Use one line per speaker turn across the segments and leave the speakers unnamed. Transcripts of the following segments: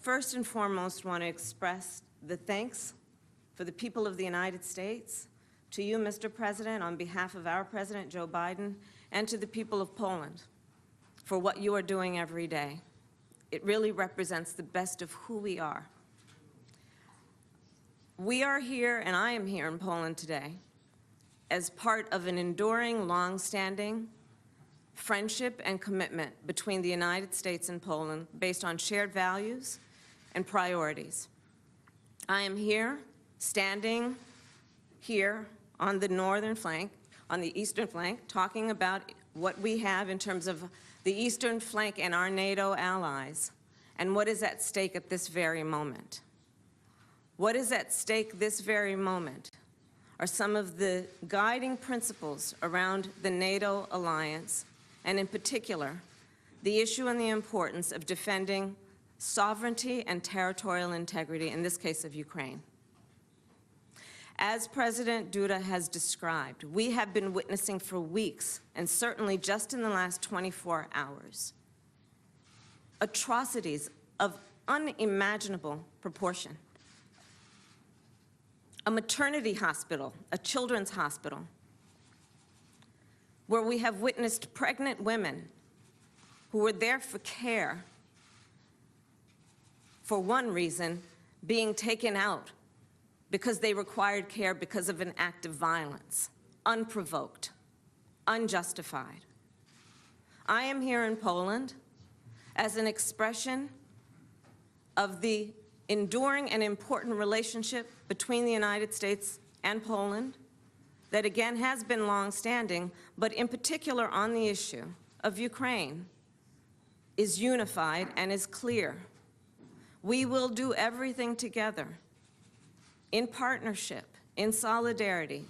first and foremost want to express the thanks for the people of the United States, to you, Mr. President, on behalf of our President, Joe Biden, and to the people of Poland for what you are doing every day. It really represents the best of who we are. We are here, and I am here in Poland today, as part of an enduring, long-standing friendship and commitment between the United States and Poland based on shared values and priorities. I am here, standing here on the northern flank, on the eastern flank, talking about what we have in terms of the eastern flank and our NATO allies, and what is at stake at this very moment. What is at stake this very moment are some of the guiding principles around the NATO alliance, and in particular, the issue and the importance of defending sovereignty and territorial integrity, in this case of Ukraine. As President Duda has described, we have been witnessing for weeks, and certainly just in the last 24 hours, atrocities of unimaginable proportion. A maternity hospital, a children's hospital, where we have witnessed pregnant women who were there for care, for one reason, being taken out because they required care because of an act of violence, unprovoked, unjustified. I am here in Poland as an expression of the enduring and important relationship between the United States and Poland that again has been long-standing, but in particular on the issue of Ukraine, is unified and is clear. We will do everything together, in partnership, in solidarity,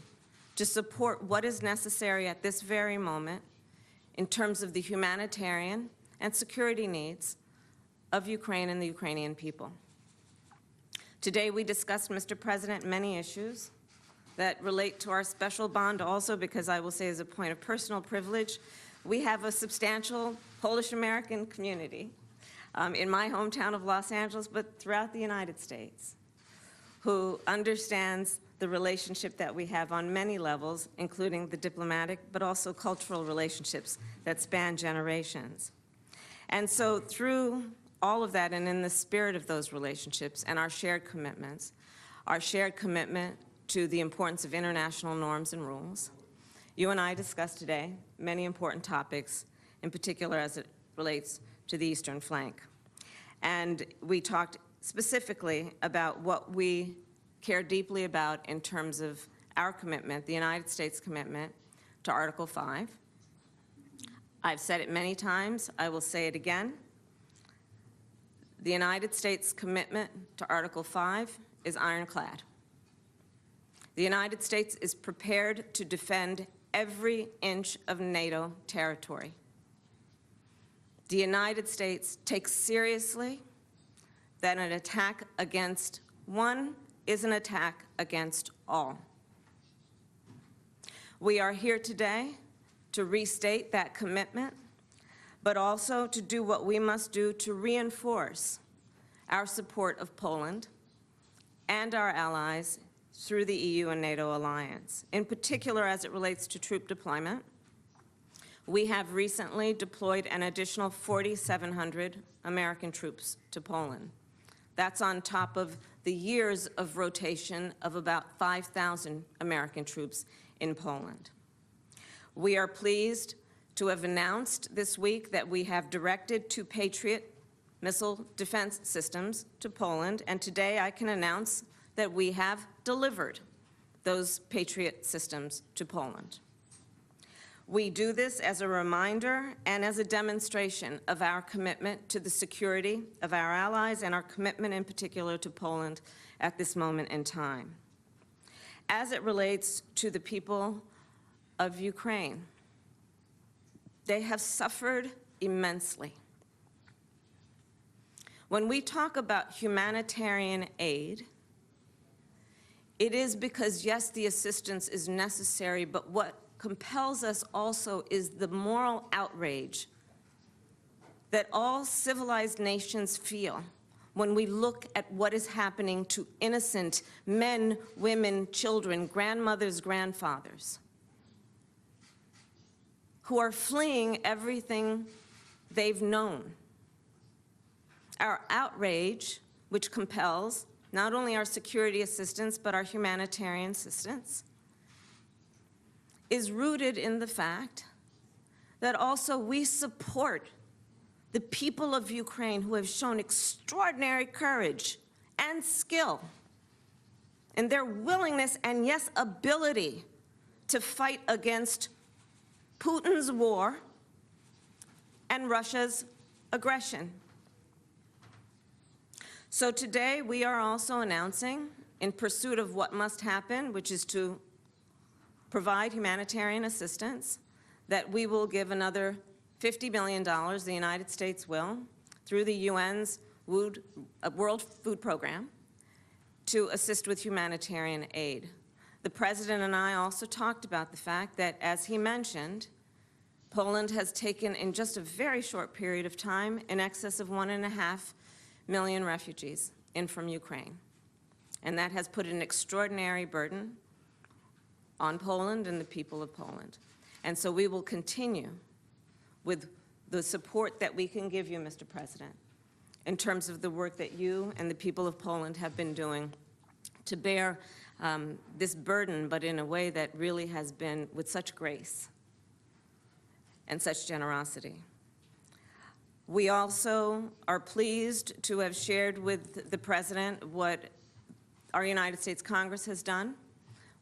to support what is necessary at this very moment in terms of the humanitarian and security needs of Ukraine and the Ukrainian people. Today we discussed, Mr. President, many issues that relate to our special bond also, because I will say as a point of personal privilege, we have a substantial Polish-American community in my hometown of Los Angeles, but throughout the United States, who understands the relationship that we have on many levels, including the diplomatic, but also cultural relationships that span generations. And so through all of that, and in the spirit of those relationships and our shared commitments, our shared commitment to the importance of international norms and rules, you and I discussed today many important topics, in particular as it relates to the eastern flank. And we talked specifically about what we care deeply about in terms of our commitment, the United States commitment to Article 5. I've said it many times, I will say it again. The United States commitment to Article 5 is ironclad. The United States is prepared to defend every inch of NATO territory. The United States takes seriously that an attack against one is an attack against all. We are here today to restate that commitment, but also to do what we must do to reinforce our support of Poland and our allies through the EU and NATO alliance. In particular, as it relates to troop deployment, we have recently deployed an additional 4,700 American troops to Poland. That's on top of the years of rotation of about 5,000 American troops in Poland. We are pleased to have announced this week that we have directed 2 Patriot missile defense systems to Poland, and today I can announce that we have delivered those Patriot systems to Poland. We do this as a reminder and as a demonstration of our commitment to the security of our allies and our commitment in particular to Poland at this moment in time. As it relates to the people of Ukraine, they have suffered immensely. When we talk about humanitarian aid, it is because, yes, the assistance is necessary, but what compels us also is the moral outrage that all civilized nations feel when we look at what is happening to innocent men, women, children, grandmothers, grandfathers, who are fleeing everything they've known. Our outrage, which compels not only our security assistance, but our humanitarian assistance, is rooted in the fact that also we support the people of Ukraine who have shown extraordinary courage and skill in their willingness and, yes, ability to fight against Putin's war and Russia's aggression. So today we are also announcing, in pursuit of what must happen, which is to provide humanitarian assistance, that we will give another $50 million, the United States will, through the UN's World Food Program, to assist with humanitarian aid. The President and I also talked about the fact that, as he mentioned, Poland has taken, in just a very short period of time, in excess of 1.5 million refugees in from Ukraine. And that has put an extraordinary burden on Poland and the people of Poland. And so we will continue with the support that we can give you, Mr. President, in terms of the work that you and the people of Poland have been doing to bear this burden, but in a way that really has been with such grace and such generosity. We also are pleased to have shared with the President what our United States Congress has done,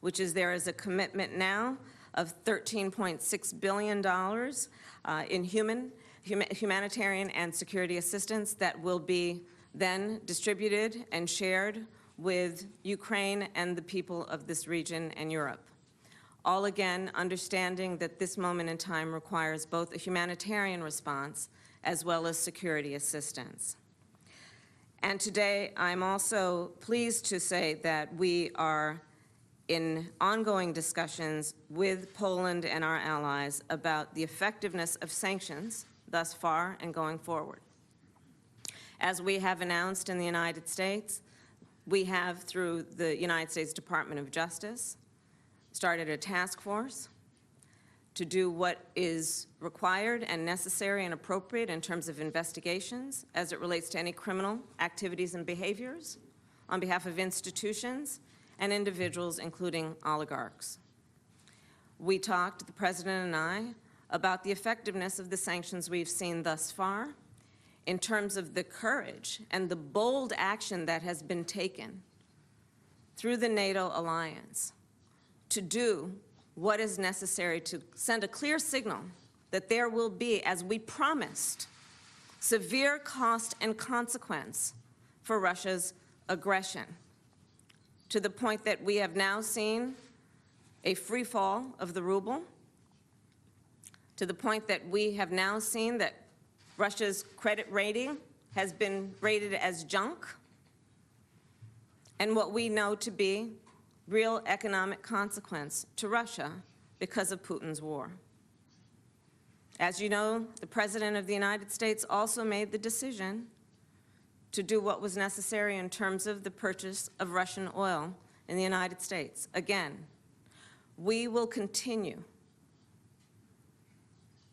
which is there is a commitment now of $13.6 billion in humanitarian and security assistance that will be then distributed and shared with Ukraine and the people of this region and Europe. All again, understanding that this moment in time requires both a humanitarian response as well as security assistance. And today, I'm also pleased to say that we are in ongoing discussions with Poland and our allies about the effectiveness of sanctions thus far and going forward. As we have announced in the United States, we have, through the United States Department of Justice, started a task force to do what is required and necessary and appropriate in terms of investigations as it relates to any criminal activities and behaviors on behalf of institutions and individuals, including oligarchs. We talked, the President and I, about the effectiveness of the sanctions we've seen thus far in terms of the courage and the bold action that has been taken through the NATO alliance to do what is necessary to send a clear signal that there will be, as we promised, severe cost and consequence for Russia's aggression, to the point that we have now seen a free fall of the ruble, to the point that we have now seen that Russia's credit rating has been rated as junk, and what we know to be real economic consequence to Russia because of Putin's war. As you know, the President of the United States also made the decision to do what was necessary in terms of the purchase of Russian oil in the United States. Again, we will continue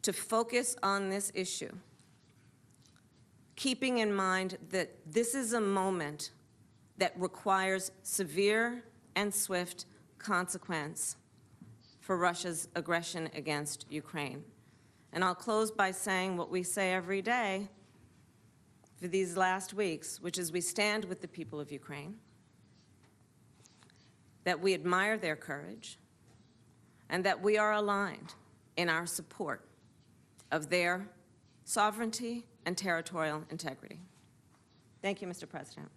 to focus on this issue, keeping in mind that this is a moment that requires severe and swift consequence for Russia's aggression against Ukraine. And I'll close by saying what we say every day for these last weeks, which is we stand with the people of Ukraine, that we admire their courage, and that we are aligned in our support of their sovereignty and territorial integrity. Thank you, Mr. President.